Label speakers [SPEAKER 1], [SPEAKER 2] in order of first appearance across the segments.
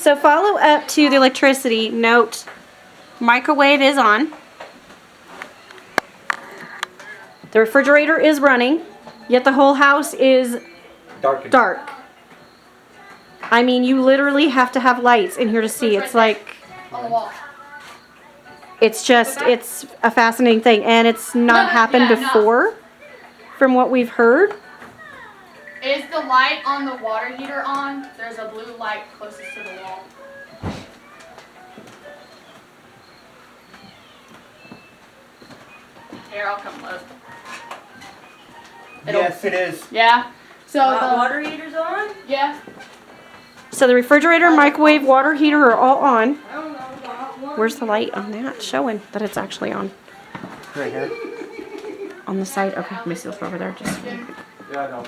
[SPEAKER 1] So follow up to the electricity. Note, microwave is on. The refrigerator is running, yet the whole house is dark. I mean, you literally have to have lights in here to see. It's like,
[SPEAKER 2] on the wall.
[SPEAKER 1] it's a fascinating thing. And it's not happened before, from what we've heard.
[SPEAKER 2] Is the light on the water heater on? There's a blue light closest to the wall. Here, I'll come close.
[SPEAKER 3] Yes, it is.
[SPEAKER 2] Yeah. So the
[SPEAKER 4] water heater's on?
[SPEAKER 2] Yeah.
[SPEAKER 1] So the refrigerator, microwave, water heater are all on.
[SPEAKER 4] I don't know about one.
[SPEAKER 1] Where's the light on that showing that it's actually on?
[SPEAKER 3] Right here.
[SPEAKER 1] On the side? Okay, let me see this over there. Just
[SPEAKER 3] Yeah, I know.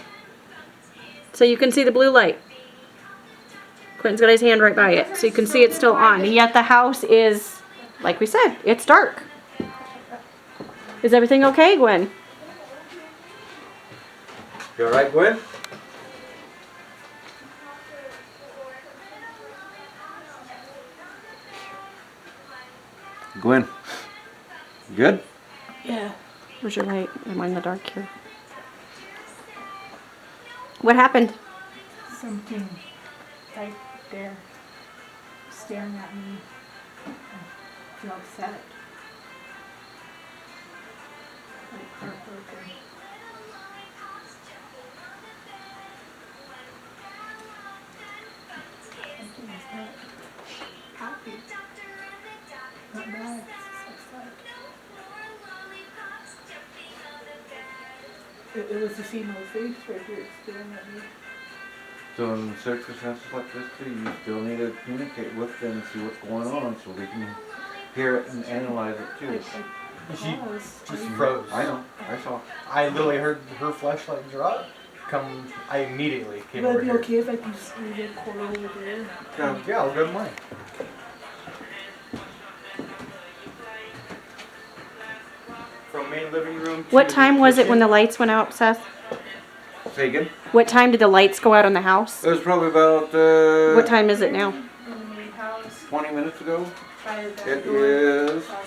[SPEAKER 1] so you can see the blue light. Quentin's got his hand right by it, so you can see it's still on. And yet the house is, like we said, it's dark. Is everything okay, Gwen?
[SPEAKER 3] You alright, Gwen? Gwen. Good?
[SPEAKER 1] Yeah. Where's your light? Am I in the dark here? What happened?
[SPEAKER 5] Something right there staring at me. I feel upset. Like heartbroken. Something is not happy. Not bad. It's like it was the female face right here staring at me.
[SPEAKER 3] So in circumstances like this too, you still need to communicate with them and see what's going on so they can hear it and analyze it too.
[SPEAKER 5] She
[SPEAKER 6] Just froze.
[SPEAKER 3] I know, I saw.
[SPEAKER 6] I literally heard her flashlight drop. I immediately came
[SPEAKER 5] Would
[SPEAKER 6] over
[SPEAKER 5] it be
[SPEAKER 6] here.
[SPEAKER 5] okay if I just leave it pour over there?
[SPEAKER 6] Yeah, I'll go to mine. From main living room to
[SPEAKER 1] What
[SPEAKER 6] the
[SPEAKER 1] time was it when the
[SPEAKER 6] kitchen.
[SPEAKER 1] lights went out, Seth?
[SPEAKER 3] Say again?
[SPEAKER 1] What time did the lights go out on the house?
[SPEAKER 3] It was probably about
[SPEAKER 1] What time is it now?
[SPEAKER 3] 20 minutes ago.
[SPEAKER 5] By the back
[SPEAKER 3] It
[SPEAKER 5] door.
[SPEAKER 3] is
[SPEAKER 6] Oh,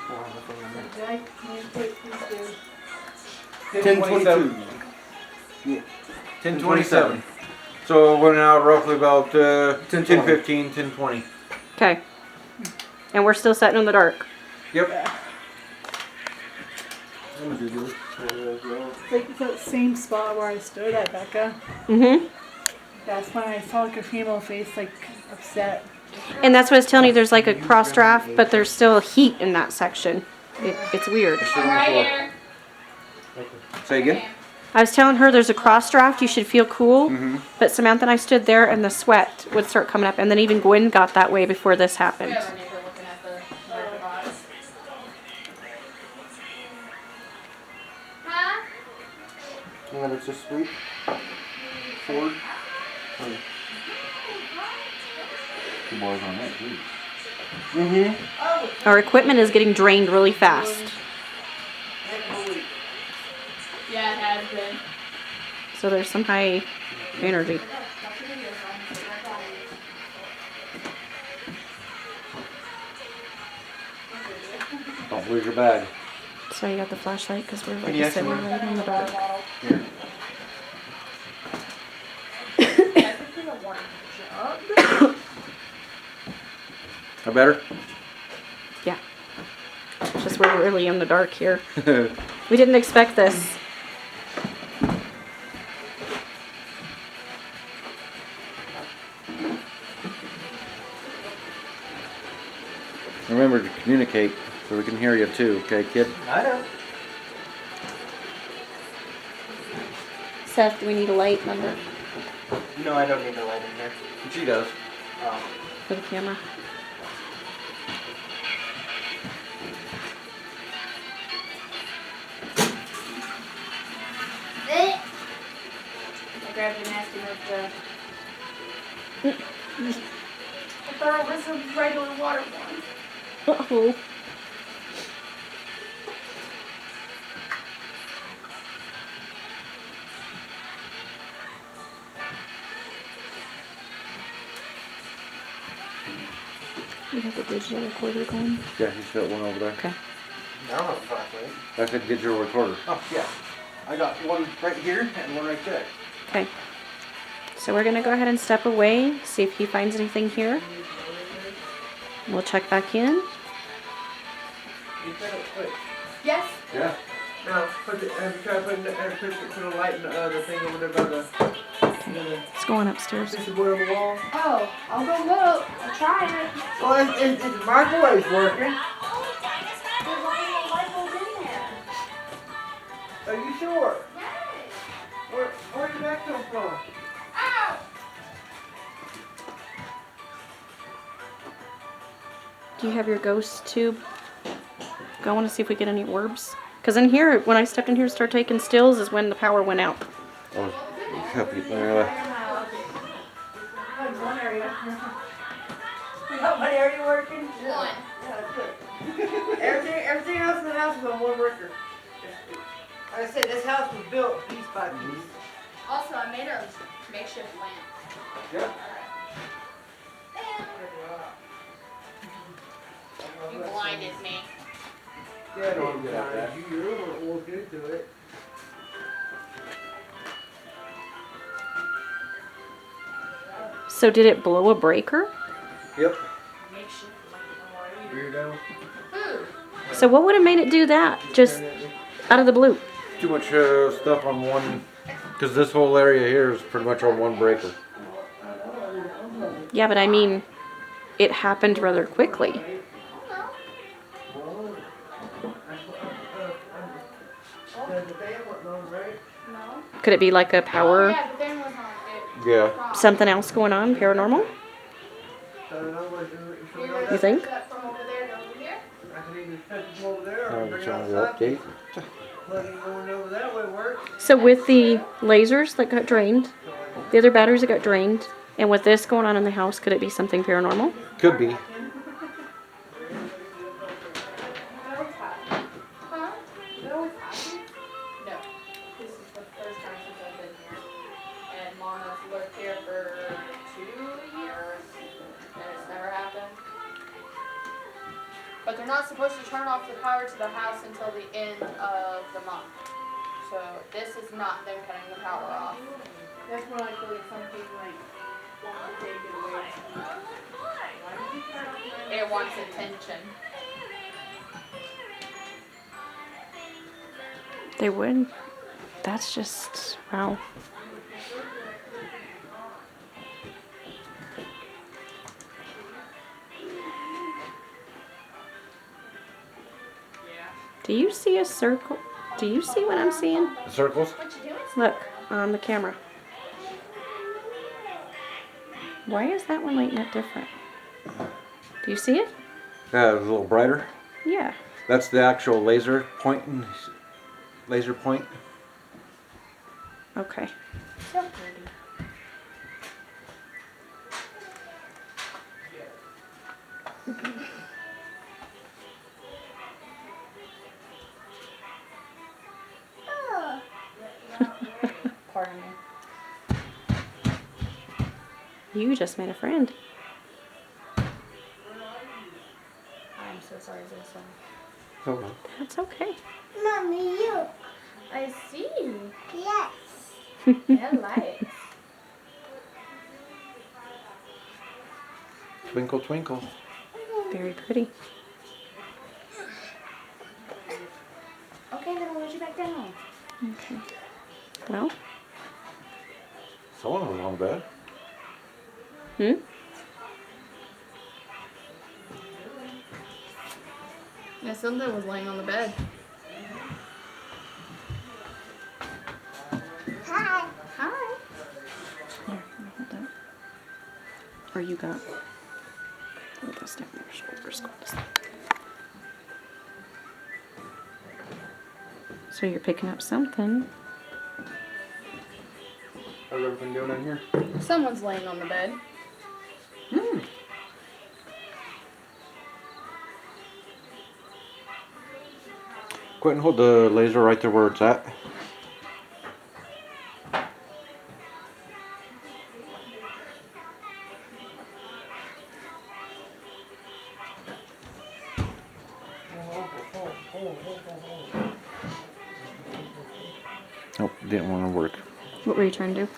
[SPEAKER 6] that's what I meant.
[SPEAKER 5] Did I communicate please do?
[SPEAKER 3] 10:22. Yeah. 10:27. So we're now roughly about 10:15, 10:20.
[SPEAKER 1] Okay. And we're still sitting in the dark.
[SPEAKER 3] Yep.
[SPEAKER 5] It's like that same spot where I stood at, Becca.
[SPEAKER 1] Mm-hmm.
[SPEAKER 5] That's when I saw like a female face, like upset.
[SPEAKER 1] And that's what I was telling you. There's like a cross draft, but there's still heat in that section. It's weird.
[SPEAKER 2] I'm right here.
[SPEAKER 3] Say again?
[SPEAKER 1] I was telling her there's a cross draft. You should feel cool.
[SPEAKER 3] Mm-hmm.
[SPEAKER 1] But Samantha and I stood there, and the sweat would start coming up. And then even Gwen got that way before this
[SPEAKER 2] We
[SPEAKER 1] happened.
[SPEAKER 2] have our neighbor looking at the box. Huh?
[SPEAKER 3] And then it's a sweep. Ford. Two bars on that, too. Mm-hmm.
[SPEAKER 1] Our equipment is getting drained really fast.
[SPEAKER 2] Yeah, it has been.
[SPEAKER 1] So there's some high energy.
[SPEAKER 3] Don't lose your bag.
[SPEAKER 1] So you got the flashlight because we're like
[SPEAKER 6] Can you
[SPEAKER 1] I said, we're
[SPEAKER 6] actually-
[SPEAKER 1] right in the dark.
[SPEAKER 3] Here. That better?
[SPEAKER 1] Yeah. It's just we're really in the dark here. We didn't expect this.
[SPEAKER 3] Remember to communicate so we can hear you too, okay, kid?
[SPEAKER 6] I know.
[SPEAKER 1] Seth, do we need a light number
[SPEAKER 6] No, I don't need the light in here.
[SPEAKER 3] She does.
[SPEAKER 1] for the camera?
[SPEAKER 2] I grabbed a nasty mouth. I thought it was a regular water one.
[SPEAKER 1] Uh-oh. You have the digital recorder going?
[SPEAKER 3] Yeah, he's got one over there.
[SPEAKER 1] Okay.
[SPEAKER 6] I don't have a flashlight.
[SPEAKER 3] That's a digital recorder.
[SPEAKER 6] Oh, yeah. I got one right here and one right there.
[SPEAKER 1] Okay. So we're gonna go ahead and step away, see if he finds anything here. We'll check back in.
[SPEAKER 6] You said it quick.
[SPEAKER 2] Yes.
[SPEAKER 3] Yeah.
[SPEAKER 6] Now, put the, try to put the light in the thing over there by the
[SPEAKER 1] It's going upstairs.
[SPEAKER 6] picture board on the wall.
[SPEAKER 2] Oh, I'll go look. I'll try it.
[SPEAKER 6] Well, it's the microwave's working.
[SPEAKER 2] There's only a light bulb in there.
[SPEAKER 6] Are you sure?
[SPEAKER 2] Yes.
[SPEAKER 6] Where did that come from?
[SPEAKER 2] Ow!
[SPEAKER 1] Do you have your ghost tube going to see if we get any orbs? Because in here, when I stepped in here to start taking stills, is when the power went out.
[SPEAKER 3] Oh, happy.
[SPEAKER 4] One area. We got one area working.
[SPEAKER 2] One.
[SPEAKER 6] Everything else in the house is on one breaker. Like I said, this house was built piece by piece.
[SPEAKER 2] Also, I made a makeshift lamp.
[SPEAKER 6] Yep.
[SPEAKER 2] You blinded me.
[SPEAKER 6] Yeah, no, you really want to look into it.
[SPEAKER 1] So did it blow a breaker?
[SPEAKER 6] Yep.
[SPEAKER 2] Makeshift
[SPEAKER 6] Weirdo.
[SPEAKER 2] Food.
[SPEAKER 1] So what would have made it do that? Just out of the blue.
[SPEAKER 3] Too much stuff on one, because this whole area here is pretty much on one breaker.
[SPEAKER 1] Yeah, but I mean, it happened rather quickly.
[SPEAKER 6] The fan wasn't on, right?
[SPEAKER 2] No.
[SPEAKER 1] Could it be like a
[SPEAKER 2] Oh,
[SPEAKER 1] power,
[SPEAKER 2] yeah, the fan was on.
[SPEAKER 3] Yeah.
[SPEAKER 1] something else going on, paranormal?
[SPEAKER 6] So in other words,
[SPEAKER 2] You're
[SPEAKER 6] you
[SPEAKER 2] gonna
[SPEAKER 1] You think?
[SPEAKER 2] switch that from over there to over here?
[SPEAKER 6] I can either set it from over there or bring it
[SPEAKER 3] Trying to
[SPEAKER 6] outside.
[SPEAKER 3] update.
[SPEAKER 6] Plug it going over that way works.
[SPEAKER 1] So with the lasers that got drained, the other batteries that got drained, and with this going on in the house, could it be something paranormal?
[SPEAKER 3] Could be.
[SPEAKER 2] Huh? It always happens? No. This is the first time since I've been here. And Mom has lived here for 2 years. And it's never happened. But they're not supposed to turn off the power to the house until the end of the month. So this is not them cutting the power off.
[SPEAKER 5] That's when I feel like something like wants to take it away.
[SPEAKER 2] It wants attention.
[SPEAKER 1] They would. That's just, wow. Do you see a circle? Do you see what I'm seeing?
[SPEAKER 3] The circles?
[SPEAKER 2] What you doing?
[SPEAKER 1] Look, on the camera. Why is that one lighting up different? Do you see it?
[SPEAKER 3] Yeah, it's a little brighter.
[SPEAKER 1] Yeah.
[SPEAKER 3] That's the actual laser point. Laser point.
[SPEAKER 1] Okay.
[SPEAKER 2] So pretty. Pardon me.
[SPEAKER 1] You just made a friend.
[SPEAKER 2] I'm so sorry, Jason.
[SPEAKER 3] Oh,
[SPEAKER 1] That's okay.
[SPEAKER 4] Mommy, you.
[SPEAKER 2] I see.
[SPEAKER 4] Yes.
[SPEAKER 2] Yeah, lights.
[SPEAKER 3] twinkle, twinkle.
[SPEAKER 1] Very pretty.
[SPEAKER 2] Okay, then I'll let you back down.
[SPEAKER 1] Okay. Well,
[SPEAKER 3] Someone was on bed.
[SPEAKER 1] hmm?
[SPEAKER 2] Yeah, something was laying on the bed.
[SPEAKER 4] Hi.
[SPEAKER 2] Hi.
[SPEAKER 1] Here, hold that. Or you got. Hold this down. Your shoulders go this way. So you're picking up something.
[SPEAKER 6] How's everything doing in here?
[SPEAKER 2] Someone's laying on the bed.
[SPEAKER 3] Quentin, hold the laser right there where it's at. Nope, didn't want to work.
[SPEAKER 1] What were you trying to do?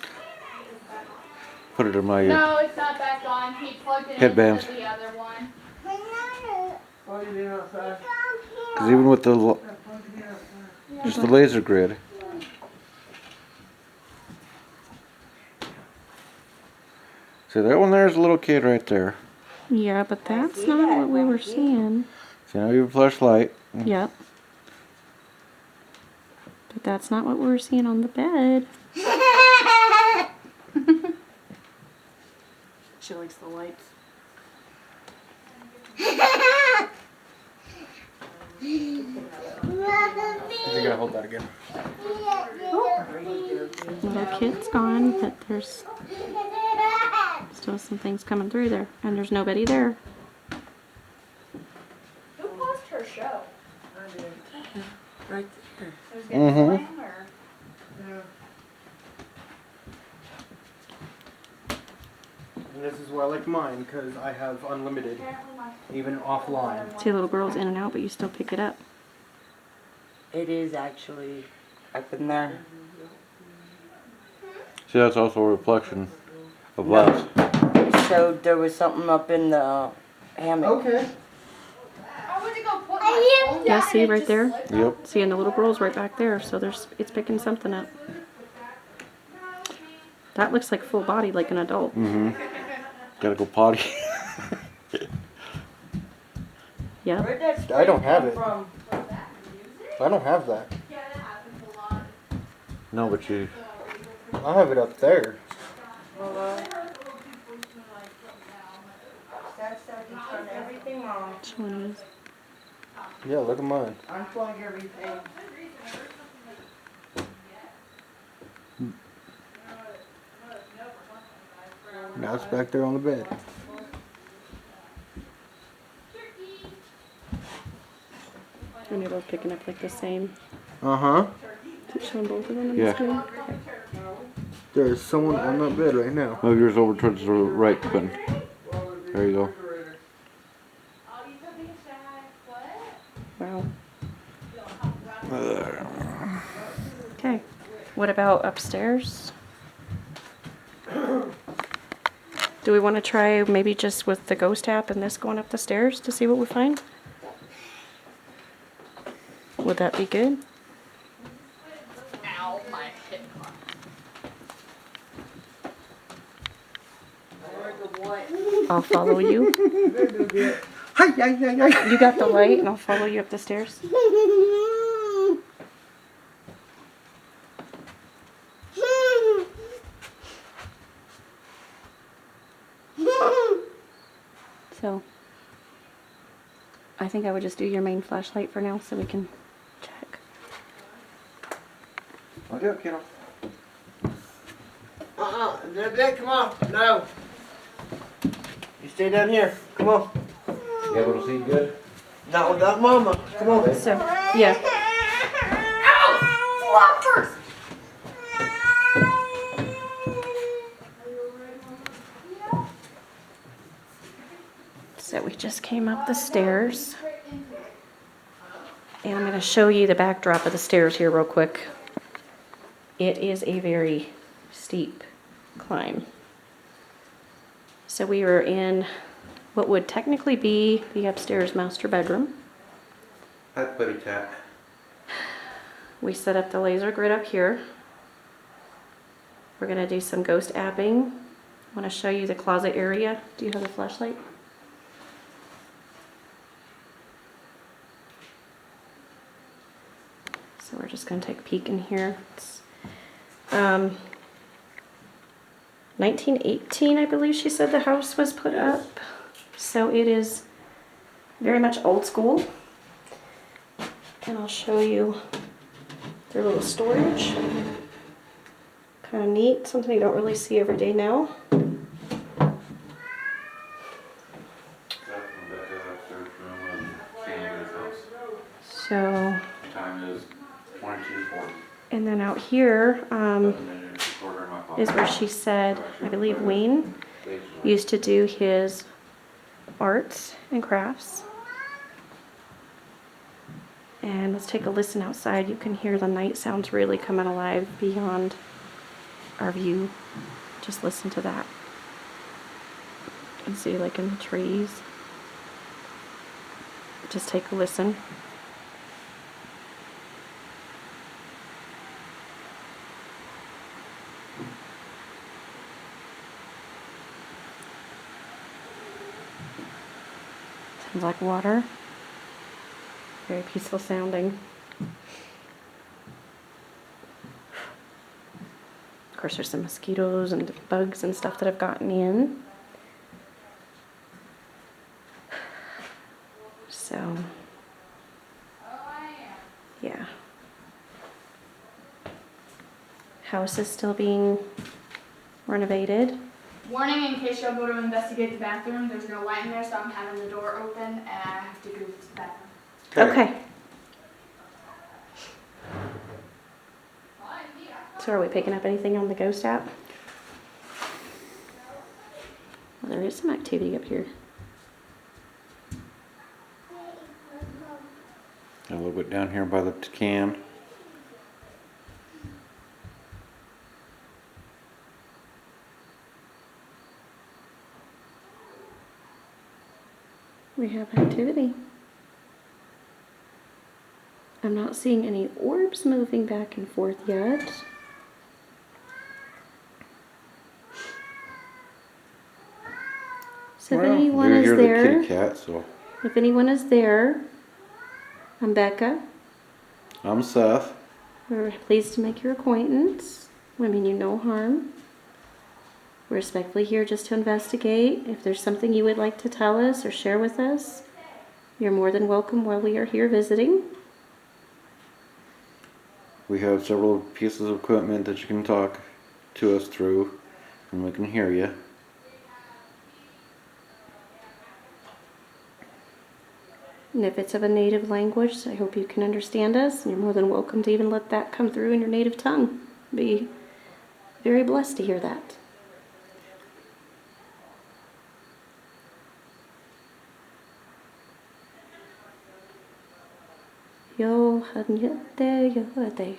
[SPEAKER 3] Put it in my
[SPEAKER 2] No, it's not back on. He plugged it
[SPEAKER 3] Headbands.
[SPEAKER 2] into the other one.
[SPEAKER 6] What are you doing outside?
[SPEAKER 3] because even with the just the laser grid. So that one there's a little kid right there.
[SPEAKER 1] Yeah, but that's not what we were seeing.
[SPEAKER 3] See now your flashlight.
[SPEAKER 1] Yep. But that's not what we were seeing on the bed.
[SPEAKER 5] She likes the lights.
[SPEAKER 7] You're gonna hold that again.
[SPEAKER 1] Little kid's gone, but there's still some things coming through there. And there's nobody there.
[SPEAKER 2] Who paused her show?
[SPEAKER 6] Right there.
[SPEAKER 2] Who's getting
[SPEAKER 3] Mhm.
[SPEAKER 2] slam or?
[SPEAKER 6] Yeah.
[SPEAKER 7] And this is why I like mine, because I have unlimited, even offline.
[SPEAKER 1] See, little girl's in and out, but you still pick it up.
[SPEAKER 6] It is actually up in there.
[SPEAKER 3] See that's also a reflection of us.
[SPEAKER 6] Showed there was something up in the hammock.
[SPEAKER 7] Okay.
[SPEAKER 2] I went to go put my phone
[SPEAKER 1] Yeah,
[SPEAKER 2] down
[SPEAKER 1] see
[SPEAKER 2] and it
[SPEAKER 1] right
[SPEAKER 2] just
[SPEAKER 1] there?
[SPEAKER 2] slipped.
[SPEAKER 3] Yep.
[SPEAKER 1] See, and the little girl's right back there, so it's picking something up. That looks like full body, like an adult.
[SPEAKER 3] Mm-hmm. Gotta go potty.
[SPEAKER 1] Yep.
[SPEAKER 6] Where'd that
[SPEAKER 7] I don't have
[SPEAKER 6] come
[SPEAKER 7] it.
[SPEAKER 6] from?
[SPEAKER 7] I don't have that.
[SPEAKER 2] Yeah, that happens a lot.
[SPEAKER 3] No, but you.
[SPEAKER 7] I have it up there.
[SPEAKER 6] That's how you turn everything on.
[SPEAKER 1] Which one is?
[SPEAKER 7] Yeah, look at mine.
[SPEAKER 6] Unplug everything.
[SPEAKER 7] Now it's back there on the bed.
[SPEAKER 1] And you're both picking up like the same.
[SPEAKER 7] Uh-huh.
[SPEAKER 1] Is it showing both of them on
[SPEAKER 3] Yeah.
[SPEAKER 1] the screen?
[SPEAKER 7] There's someone on that bed right now.
[SPEAKER 3] Move yours over towards the right, Quinn. There you go.
[SPEAKER 1] Wow. Okay. What about upstairs? Do we want to try maybe just with the ghost app and this going up the stairs to see what we find? Would that be good?
[SPEAKER 2] Ow, my hip.
[SPEAKER 1] I'll follow you.
[SPEAKER 7] Hi, hi, hi, hi.
[SPEAKER 1] You got the light and I'll follow you up the stairs. So, I think I would just do your main flashlight for now so we can check.
[SPEAKER 3] I'll do it, kiddo.
[SPEAKER 6] That come on. No. You stay down here. Come on.
[SPEAKER 3] You able to see good?
[SPEAKER 6] Not without mama. Come on.
[SPEAKER 1] So, yeah.
[SPEAKER 2] Floppers!
[SPEAKER 1] So we just came up the stairs. And I'm going to show you the backdrop of the stairs here real quick. It is a very steep climb. So we are in what would technically be the upstairs master bedroom.
[SPEAKER 3] That's buddy tat.
[SPEAKER 1] We set up the laser grid up here. We're going to do some ghost apping. I want to show you the closet area. Do you have a flashlight? So we're just going to take a peek in here. It's 1918, I believe she said the house was put up. So it is very much old school. And I'll show you their little storage. Kind of neat, something you don't really see every day now. So,
[SPEAKER 3] Time is 22:40.
[SPEAKER 1] and then out here is where she said, I believe Wayne used to do his arts and crafts. And let's take a listen outside. You can hear the night sounds really coming alive beyond our view. Just listen to that. You can see like in the trees. Just take a listen. Sounds like water. Very peaceful sounding. Of course, there's some mosquitoes and bugs and stuff that have gotten in. So, yeah. House is still being renovated.
[SPEAKER 2] Warning in case y'all go to investigate the bathroom, there's no light in there, so I'm having the door open and I have to go to the bathroom.
[SPEAKER 1] Okay. So are we picking up anything on the ghost app? Well, there is some activity up here.
[SPEAKER 3] A little bit down here by the can.
[SPEAKER 1] We have activity. I'm not seeing any orbs moving back and forth yet. So if anyone is
[SPEAKER 3] you're the
[SPEAKER 1] there,
[SPEAKER 3] kitty cat, so
[SPEAKER 1] if anyone is there, I'm Becca.
[SPEAKER 3] I'm Seth.
[SPEAKER 1] We're pleased to make your acquaintance. We mean you no harm. We're respectfully here just to investigate. If there's something you would like to tell us or share with us, you're more than welcome while we are here visiting.
[SPEAKER 3] We have several pieces of equipment that you can talk to us through, and we can hear you.
[SPEAKER 1] And if it's of a native language, I hope you can understand us. And you're more than welcome to even let that come through in your native tongue. Be very blessed to hear that. Yo hanyate yohate.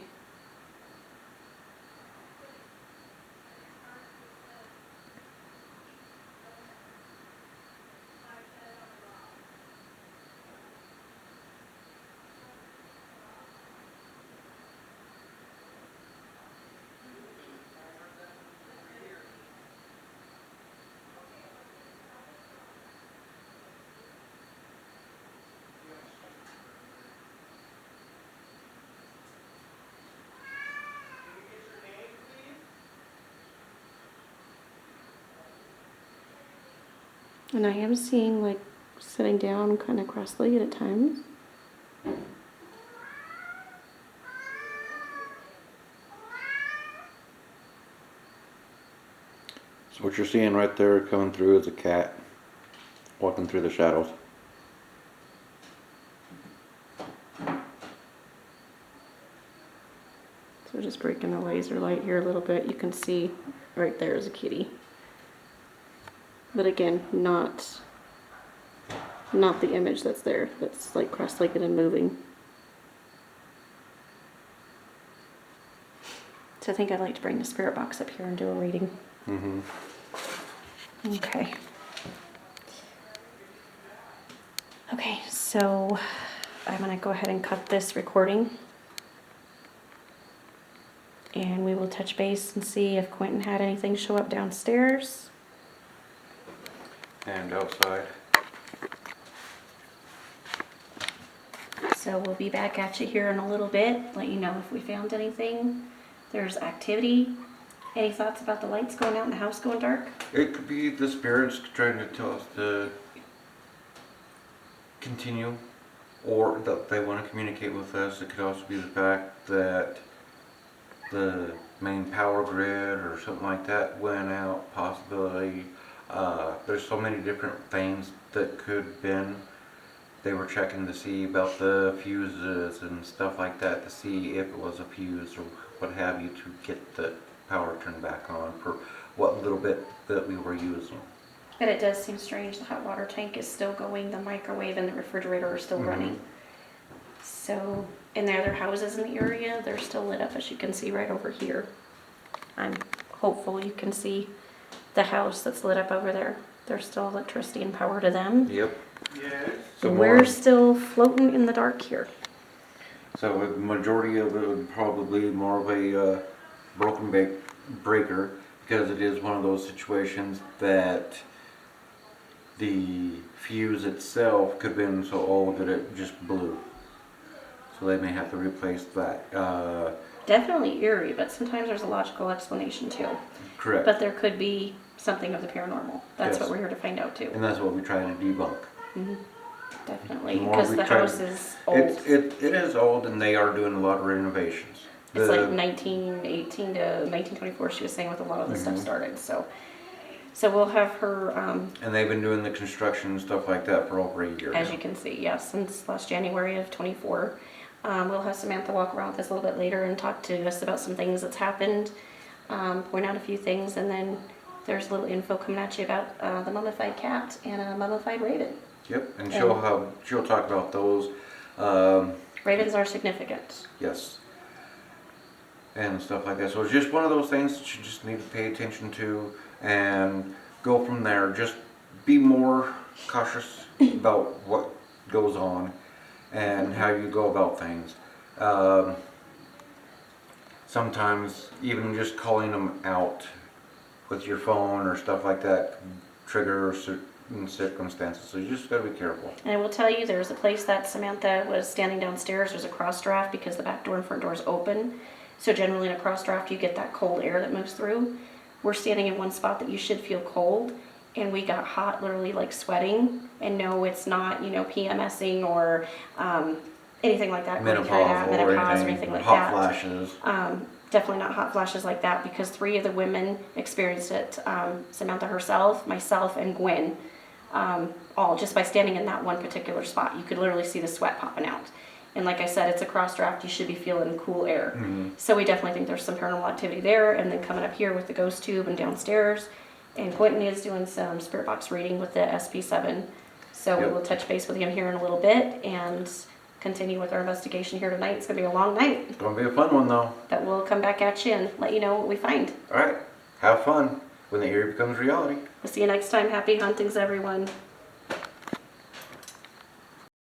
[SPEAKER 1] And I am seeing like sitting down kind of cross-legged at times.
[SPEAKER 3] So what you're seeing right there coming through is a cat walking through the shadows.
[SPEAKER 1] So just breaking the laser light here a little bit, you can see right there is a kitty. But again, not the image that's there, that's like cross-legged and moving. So I think I'd like to bring the spirit box up here and do a reading.
[SPEAKER 3] Mm-hmm.
[SPEAKER 1] Okay. Okay, so I'm gonna go ahead and cut this recording. And we will touch base and see if Quentin had anything show up downstairs.
[SPEAKER 3] And outside.
[SPEAKER 1] So we'll be back at you here in a little bit, let you know if we found anything. There's activity. Any thoughts about the lights going out and the house going dark?
[SPEAKER 3] It could be the spirits trying to tell us to continue, or that they want to communicate with us. It could also be the fact that the main power grid or something like that went out, possibility. There's so many different things that could have been. They were checking to see about the fuses and stuff like that to see if it was a fuse or what have you to get the power turned back on for what little bit that we were using.
[SPEAKER 1] But it does seem strange, the hot water tank is still going, the microwave and the refrigerator are still running. So, and the other houses in the area, they're still lit up, as you can see right over here. I'm hopeful you can see the house that's lit up over there. There's still electricity and power to them.
[SPEAKER 3] Yep.
[SPEAKER 6] Yes.
[SPEAKER 3] So
[SPEAKER 1] We're
[SPEAKER 3] more,
[SPEAKER 1] still floating in the dark here.
[SPEAKER 3] so the majority of it would probably be more of a broken breaker, because it is one of those situations that the fuse itself could have been so old that it just blew. So they may have to replace that.
[SPEAKER 1] Definitely eerie, but sometimes there's a logical explanation too.
[SPEAKER 3] Correct.
[SPEAKER 1] But there could be something of the paranormal. That's
[SPEAKER 3] Yes.
[SPEAKER 1] what we're here to find out too.
[SPEAKER 3] And that's what we try to debunk.
[SPEAKER 1] Definitely,
[SPEAKER 3] The more
[SPEAKER 1] because
[SPEAKER 3] we
[SPEAKER 1] the
[SPEAKER 3] try to-
[SPEAKER 1] house is old.
[SPEAKER 3] It is old, and they are doing a lot of renovations.
[SPEAKER 1] It's like 1918 to 1924, she was saying, with a lot of the stuff started. So we'll have her,
[SPEAKER 3] And they've been doing the construction and stuff like that for over a year
[SPEAKER 1] as
[SPEAKER 3] now.
[SPEAKER 1] you can see, yes, since last January of 24. We'll have Samantha walk around with us a little bit later and talk to us about some things that's happened, point out a few things, and then there's a little info coming at you about the mummified cat and a mummified raven.
[SPEAKER 3] Yep, and she'll talk about those.
[SPEAKER 1] Ravens are significant.
[SPEAKER 3] Yes. And stuff like that. So it's just one of those things that you just need to pay attention to and go from there. Just be more cautious about what goes on and how you go about things. Sometimes even just calling them out with your phone or stuff like that can trigger certain circumstances. So you just gotta be careful.
[SPEAKER 1] And I will tell you, there's a place that Samantha was standing downstairs. There's a cross draft because the back door and front door is open. So generally in a cross draft, you get that cold air that moves through. We're standing in one spot that you should feel cold, and we got hot, literally like sweating. And no, it's not, PMSing or anything like that. going through that,
[SPEAKER 3] Menopause or anything
[SPEAKER 1] like
[SPEAKER 3] hot
[SPEAKER 1] that.
[SPEAKER 3] flashes.
[SPEAKER 1] Definitely not hot flashes like that, because 3 of the women experienced it. Samantha herself, myself, and Gwen. All just by standing in that one particular spot. You could literally see the sweat popping out. And like I said, it's a cross draft. You should be feeling cool air. So we definitely think there's some paranormal activity there. And then coming up here with the ghost tube and downstairs. And Quentin is doing some spirit box reading with the SP7. So we
[SPEAKER 3] Yep.
[SPEAKER 1] will touch base with him here in a little bit and continue with our investigation here tonight. It's going to be a long night,
[SPEAKER 3] It's gonna be a fun one though.
[SPEAKER 1] but we'll come back at you and let you know what we find.
[SPEAKER 3] Alright, have fun when the eerie becomes reality.
[SPEAKER 1] We'll see you next time. Happy huntings, everyone.